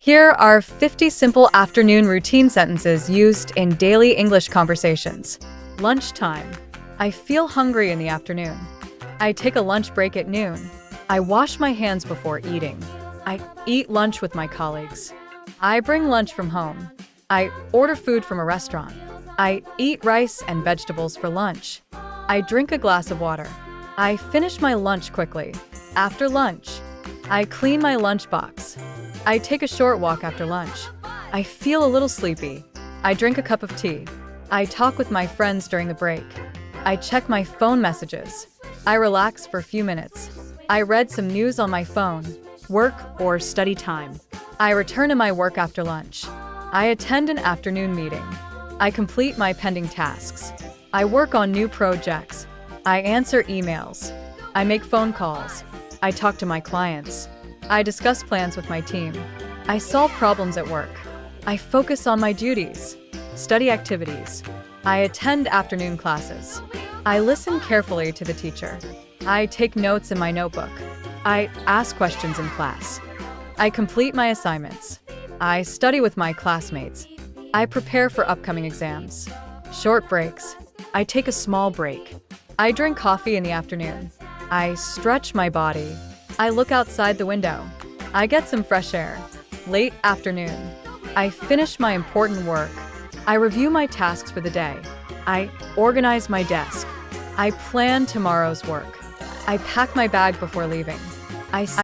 Here are 50 simple afternoon routine sentences used in daily English conversations. Lunchtime. I feel hungry in the afternoon. I take a lunch break at noon. I wash my hands before eating. I eat lunch with my colleagues. I bring lunch from home. I order food from a restaurant. I eat rice and vegetables for lunch. I drink a glass of water. I finish my lunch quickly. After lunch, I clean my lunchbox. I take a short walk after lunch. I feel a little sleepy. I drink a cup of tea. I talk with my friends during the break. I check my phone messages. I relax for a few minutes. I read some news on my phone. Work or study time. I return to my work after lunch. I attend an afternoon meeting. I complete my pending tasks. I work on new projects. I answer emails. I make phone calls. I talk to my clients. I discuss plans with my team. I solve problems at work. I focus on my duties. Study activities. I attend afternoon classes. I listen carefully to the teacher. I take notes in my notebook. I ask questions in class. I complete my assignments. I study with my classmates. I prepare for upcoming exams. Short breaks. I take a small break. I drink coffee in the afternoon. I stretch my body. I look outside the window. I get some fresh air. Late afternoon. I finish my important work. I review my tasks for the day. I organize my desk. I plan tomorrow's work. I pack my bag before leaving. I